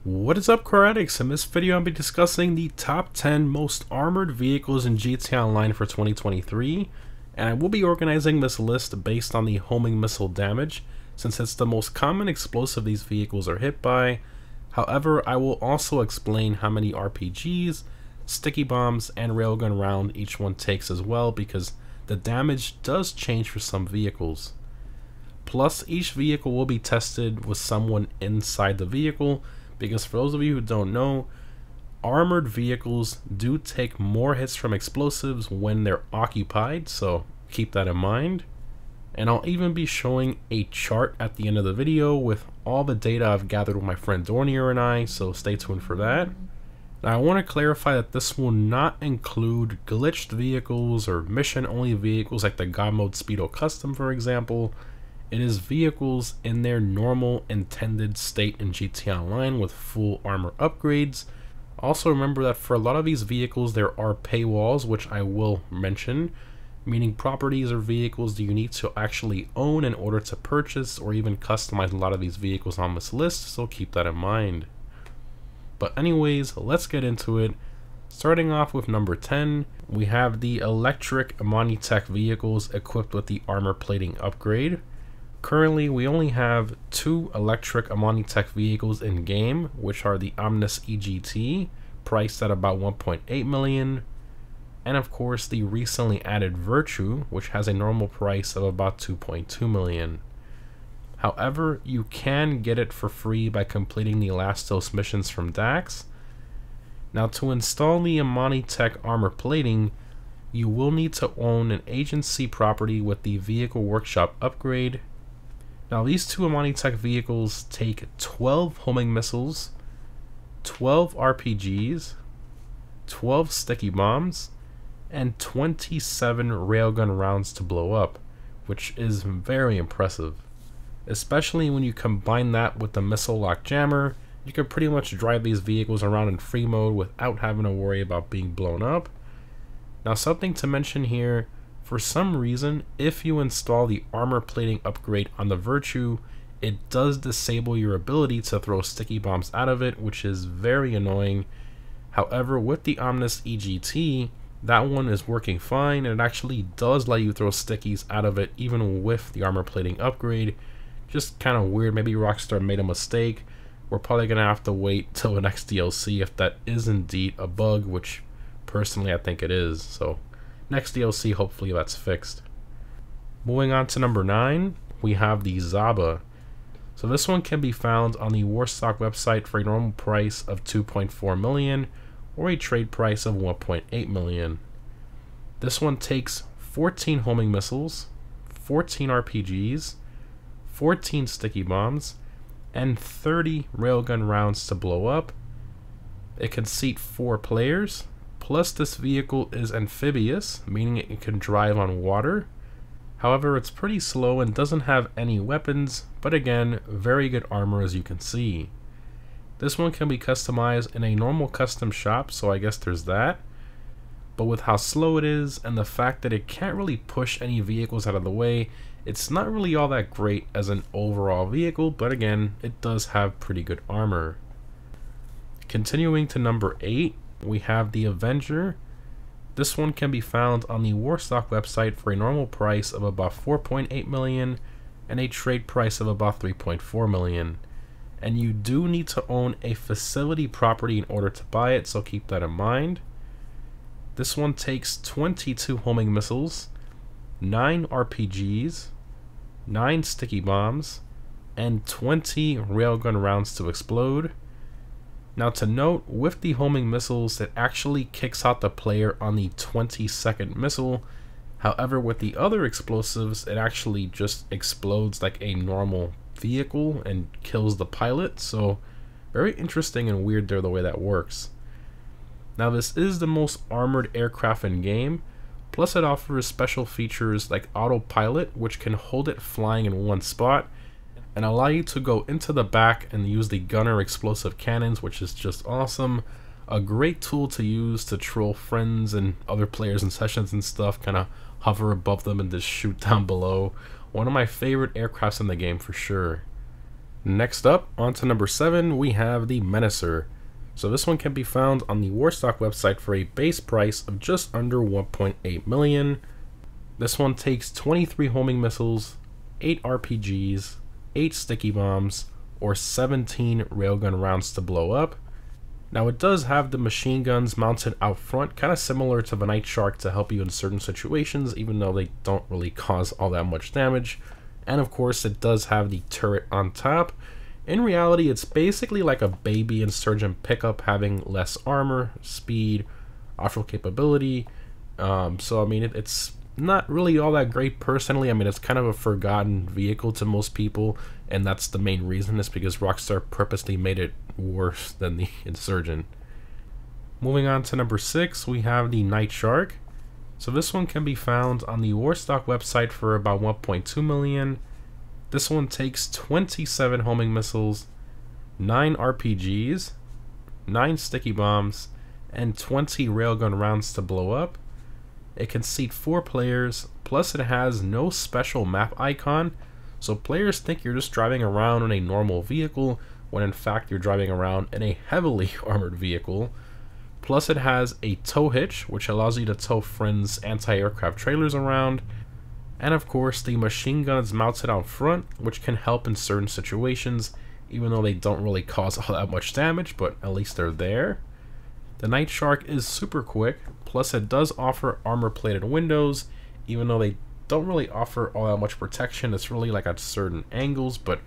What is up, car addicts? In this video I'll be discussing the top 10 most armored vehicles in GTA Online for 2023, and I will be organizing this list based on the homing missile damage, since it's the most common explosive these vehicles are hit by. However, I will also explain how many RPGs, sticky bombs, and railgun round each one takes as well, because the damage does change for some vehicles. Plus, each vehicle will be tested with someone inside the vehicle, because for those of you who don't know, armored vehicles do take more hits from explosives when they're occupied, so keep that in mind. And I'll even be showing a chart at the end of the video with all the data I've gathered with my friend Dornier and I, so stay tuned for that. Now I want to clarify that this will not include glitched vehicles or mission only vehicles like the God Mode Speedo Custom, for example. It is vehicles in their normal intended state in GTA Online with full armor upgrades. Also remember that for a lot of these vehicles there are paywalls, which I will mention, meaning properties or vehicles that you need to actually own in order to purchase or even customize a lot of these vehicles on this list, so keep that in mind. But anyways, let's get into it. Starting off with number 10, we have the electric Imani-Tech vehicles equipped with the armor plating upgrade. Currently, we only have 2 electric Imani-Tech vehicles in game, which are the Omnis EGT, priced at about 1.8 million, and of course the recently added Virtue, which has a normal price of about 2.2 million. However, you can get it for free by completing the Elastos missions from Dax. Now, to install the Imani-Tech armor plating, you will need to own an agency property with the Vehicle Workshop upgrade. Now, these 2 Imani-Tech vehicles take 12 homing missiles, 12 RPGs, 12 sticky bombs, and 27 railgun rounds to blow up, which is very impressive. Especially when you combine that with the missile lock jammer, you can pretty much drive these vehicles around in free mode without having to worry about being blown up. Now, something to mention here, for some reason, if you install the armor plating upgrade on the Virtue, it does disable your ability to throw sticky bombs out of it, which is very annoying. However, with the Omnis EGT, that one is working fine, and it actually does let you throw stickies out of it even with the armor plating upgrade. Just kind of weird. Maybe Rockstar made a mistake. We're probably gonna have to wait till the next DLC if that is indeed a bug, which personally I think it is. So next DLC, hopefully that's fixed. Moving on to number 9, we have the Zaba. So this one can be found on the Warstock website for a normal price of 2.4 million or a trade price of 1.8 million. This one takes 14 homing missiles, 14 RPGs, 14 sticky bombs, and 30 railgun rounds to blow up. It can seat 4 players, plus this vehicle is amphibious, meaning it can drive on water. However, it's pretty slow and doesn't have any weapons, but again, very good armor as you can see. This one can be customized in a normal custom shop, so I guess there's that. But with how slow it is and the fact that it can't really push any vehicles out of the way, it's not really all that great as an overall vehicle, but again, it does have pretty good armor. Continuing to number 8, we have the Avenger. This one can be found on the Warstock website for a normal price of about 4.8 million and a trade price of about 3.4 million. And you do need to own a facility property in order to buy it, so keep that in mind. This one takes 22 homing missiles, 9 RPGs, 9 sticky bombs, and 20 railgun rounds to explode. Now, to note, with the homing missiles, it actually kicks out the player on the 20-second missile. However, with the other explosives, it actually just explodes like a normal vehicle and kills the pilot. So very interesting and weird there the way that works. Now, this is the most armored aircraft in game, plus it offers special features like autopilot, which can hold it flying in one spot and allow you to go into the back and use the gunner explosive cannons, which is just awesome. A great tool to use to troll friends and other players in sessions and stuff, kind of hover above them and just shoot down below. One of my favorite aircrafts in the game for sure. Next up, on to number 7, we have the Menacer. So this one can be found on the Warstock website for a base price of just under 1.8 million. This one takes 23 homing missiles, 8 RPGs, 8 sticky bombs, or 17 railgun rounds to blow up. Now it does have the machine guns mounted out front, kind of similar to the Night Shark, to help you in certain situations, even though they don't really cause all that much damage. And of course it does have the turret on top. In reality, it's basically like a baby Insurgent pickup, having less armor, speed, off-road capability. So I mean, it's not really all that great personally. I mean, it's kind of a forgotten vehicle to most people, and that's the main reason, is because Rockstar purposely made it worse than the Insurgent. Moving on to number 6, we have the Night Shark. So this one can be found on the Warstock website for about 1.2 million. This one takes 27 homing missiles, 9 RPGs, 9 sticky bombs, and 20 railgun rounds to blow up. It can seat 4 players, plus it has no special map icon, so players think you're just driving around in a normal vehicle, when in fact you're driving around in a heavily armored vehicle. Plus it has a tow hitch, which allows you to tow friends' anti-aircraft trailers around. And of course the machine guns mounted out front, which can help in certain situations, even though they don't really cause all that much damage, but at least they're there. The Night Shark is super quick, plus it does offer armor plated windows, even though they don't really offer all that much protection. It's really like at certain angles, but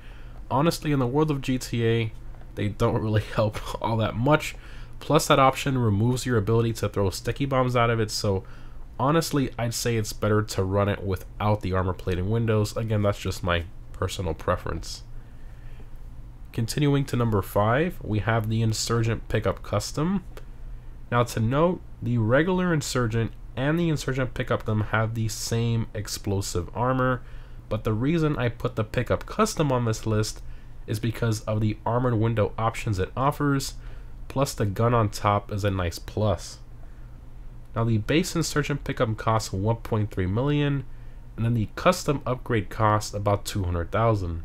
honestly in the world of GTA, they don't really help all that much. Plus that option removes your ability to throw sticky bombs out of it, so honestly I'd say it's better to run it without the armor plated windows. Again, that's just my personal preference. Continuing to number 5, we have the Insurgent Pickup Custom. Now to note, the regular Insurgent and the Insurgent Pickup Custom have the same explosive armor, but the reason I put the Pickup Custom on this list is because of the armored window options it offers, plus the gun on top is a nice plus. Now the base Insurgent Pickup costs 1.3 million, and then the custom upgrade costs about 200,000.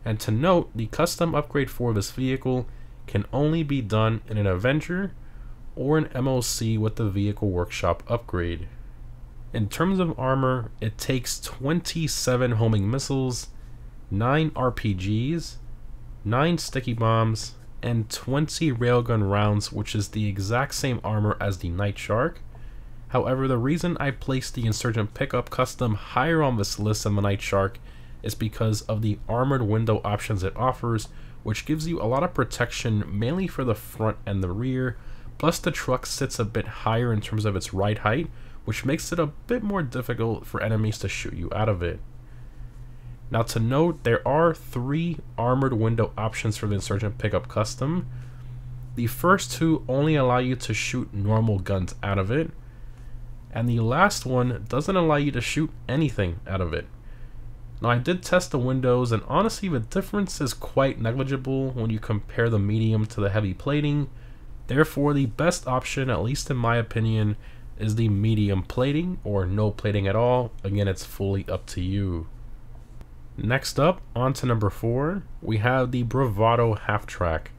And to note, the custom upgrade for this vehicle can only be done in an Avenger or an MOC with the Vehicle Workshop upgrade. In terms of armor, it takes 27 homing missiles, 9 RPGs, 9 sticky bombs, and 20 railgun rounds, which is the exact same armor as the Night Shark. However, the reason I placed the Insurgent Pickup Custom higher on this list than the Night Shark is because of the armored window options it offers, which gives you a lot of protection mainly for the front and the rear. Plus the truck sits a bit higher in terms of its ride height, which makes it a bit more difficult for enemies to shoot you out of it. Now to note, there are 3 armored window options for the Insurgent Pickup Custom. The first 2 only allow you to shoot normal guns out of it, and the last one doesn't allow you to shoot anything out of it. Now I did test the windows, and honestly the difference is quite negligible when you compare the medium to the heavy plating. Therefore the best option, at least in my opinion, is the medium plating or no plating at all. Again, it's fully up to you. Next up, on to number 4, we have the Bravado Half-Track.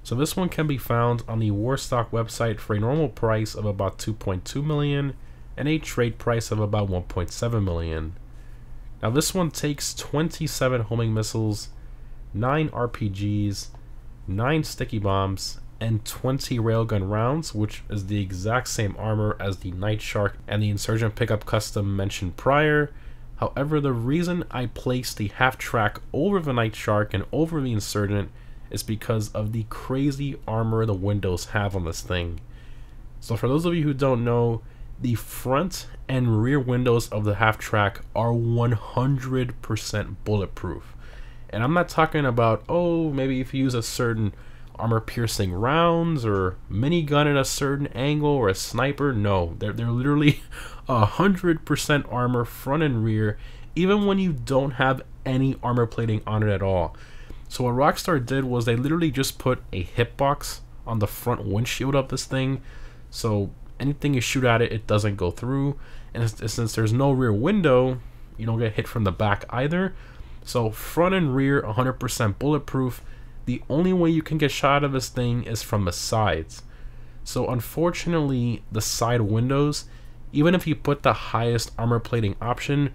So this one can be found on the Warstock website for a normal price of about 2.2 million and a trade price of about 1.7 million. Now this one takes 27 homing missiles, 9 RPGs, 9 sticky bombs, and 20 railgun rounds, which is the exact same armor as the Night Shark and the Insurgent Pickup Custom mentioned prior. However, the reason I placed the Half-Track over the Night Shark and over the Insurgent is because of the crazy armor the windows have on this thing. So for those of you who don't know, the front and rear windows of the Half-Track are 100% bulletproof. And I'm not talking about, oh, maybe if you use a certain armor-piercing rounds or minigun at a certain angle or a sniper. No, they're literally 100% armor front and rear, even when you don't have any armor plating on it at all. So what Rockstar did was they literally just put a hitbox on the front windshield of this thing, so anything you shoot at it, it doesn't go through. And since there's no rear window, you don't get hit from the back either. So front and rear 100% bulletproof. The only way you can get shot out of this thing is from the sides. So unfortunately, the side windows, even if you put the highest armor plating option,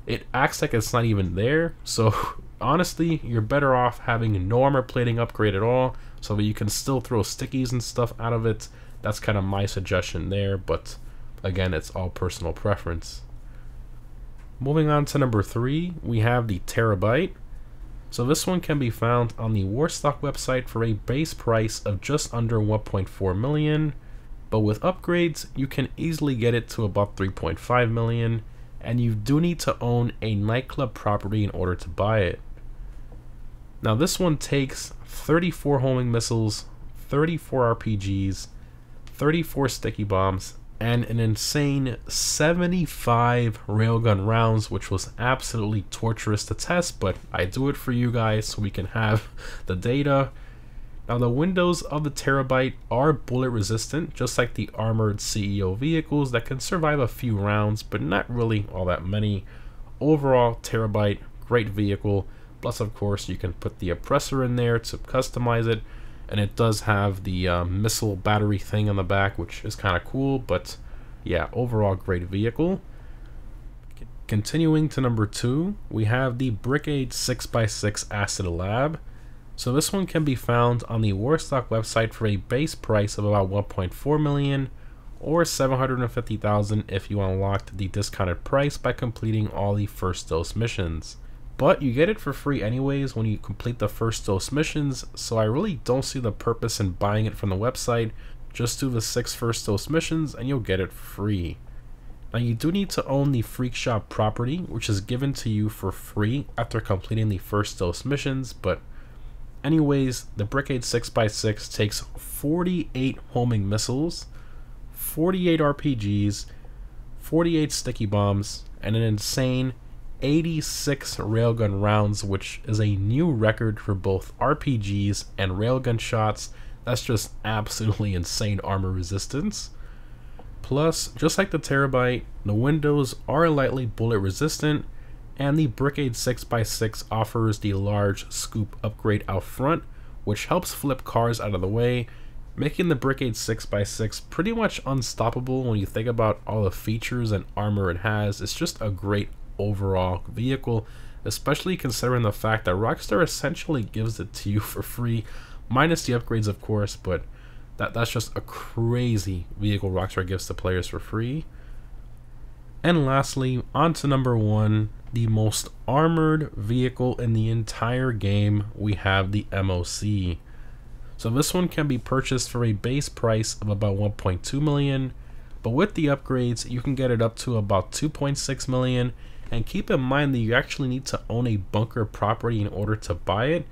it acts like it's not even there. So honestly, you're better off having no armor plating upgrade at all, so that you can still throw stickies and stuff out of it. That's kind of my suggestion there, but again, it's all personal preference. Moving on to number 3, we have the Terabyte. So this one can be found on the Warstock website for a base price of just under 1.4 million, but with upgrades, you can easily get it to about 3.5 million, and you do need to own a nightclub property in order to buy it. Now this one takes 34 homing missiles, 34 RPGs, 34 sticky bombs, and an insane 75 railgun rounds, which was absolutely torturous to test, but I do it for you guys so we can have the data. Now the windows of the Terabyte are bullet resistant, just like the armored CEO vehicles that can survive a few rounds, but not really all that many. Overall, Terabyte, great vehicle. Plus, of course, you can put the oppressor in there to customize it, and it does have the missile battery thing on the back, which is kind of cool, but yeah, overall great vehicle. Continuing to number 2, we have the Brickade 6x6 Acid Lab. So this one can be found on the Warstock website for a base price of about 1.4 million or 750,000 if you unlocked the discounted price by completing all the first dose missions. But you get it for free anyways when you complete the first dose missions, so I really don't see the purpose in buying it from the website. Just do the 6 first dose missions and you'll get it free. Now you do need to own the Freak Shop property, which is given to you for free after completing the first dose missions, but anyways, the Brickade 6x6 takes 48 homing missiles, 48 RPGs, 48 sticky bombs, and an insane 86 railgun rounds, which is a new record for both RPGs and railgun shots. That's just absolutely insane armor resistance. Plus, just like the Terabyte, the windows are lightly bullet resistant, and the Brickade 6x6 offers the large scoop upgrade out front, which helps flip cars out of the way, making the Brickade 6x6 pretty much unstoppable when you think about all the features and armor it has. It's just a great overall vehicle, especially considering the fact that Rockstar essentially gives it to you for free, minus the upgrades of course, but that's just a crazy vehicle Rockstar gives to players for free. And lastly, on to number 1, the most armored vehicle in the entire game, we have the MOC. So this one can be purchased for a base price of about 1.2 million, but with the upgrades you can get it up to about 2.6 million, and keep in mind that you actually need to own a bunker property in order to buy it.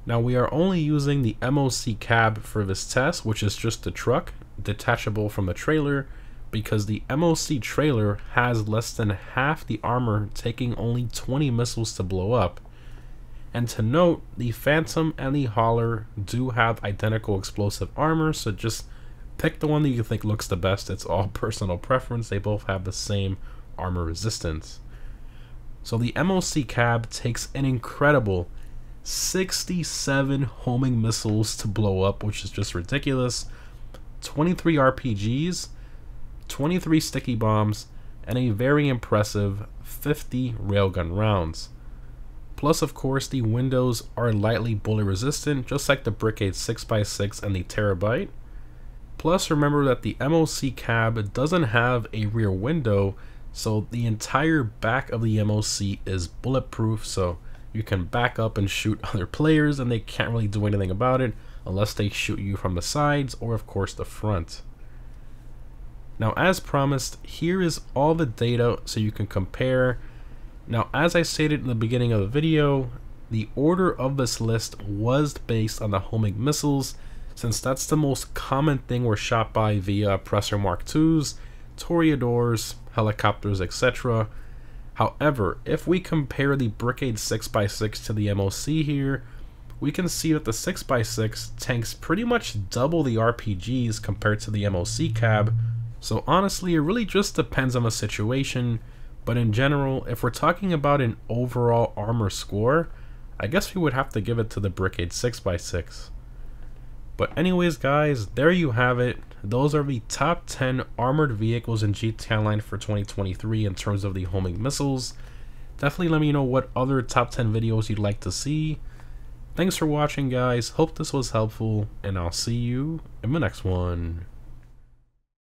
Now we are only using the MOC cab for this test, which is just the truck, detachable from the trailer, because the MOC trailer has less than half the armor, taking only 20 missiles to blow up. And to note, the Phantom and the Hauler do have identical explosive armor, so just pick the one that you think looks the best. It's all personal preference. They both have the same armor resistance. So the MOC cab takes an incredible 67 homing missiles to blow up, which is just ridiculous, 23 RPGs, 23 sticky bombs, and a very impressive 50 railgun rounds. Plus, of course, the windows are lightly bullet resistant, just like the Brickade 6x6 and the Terabyte. Plus, remember that the MOC cab doesn't have a rear window, so the entire back of the MOC is bulletproof, so you can back up and shoot other players and they can't really do anything about it unless they shoot you from the sides or of course the front. Now as promised, here is all the data so you can compare. Now as I stated in the beginning of the video, the order of this list was based on the homing missiles, since that's the most common thing we're shot by via Oppressor Mark IIs, Toreadors, helicopters, etc. However, if we compare the Brickade 6x6 to the MOC here, we can see that the 6x6 tanks pretty much double the RPGs compared to the MOC cab. So honestly, it really just depends on the situation, But in general, if we're talking about an overall armor score, I guess we would have to give it to the Brickade 6x6. But anyways guys, there you have it. Those are the top 10 armored vehicles in GTA Online for 2023 in terms of the homing missiles. Definitely let me know what other top 10 videos you'd like to see. Thanks for watching guys, hope this was helpful, and I'll see you in the next one.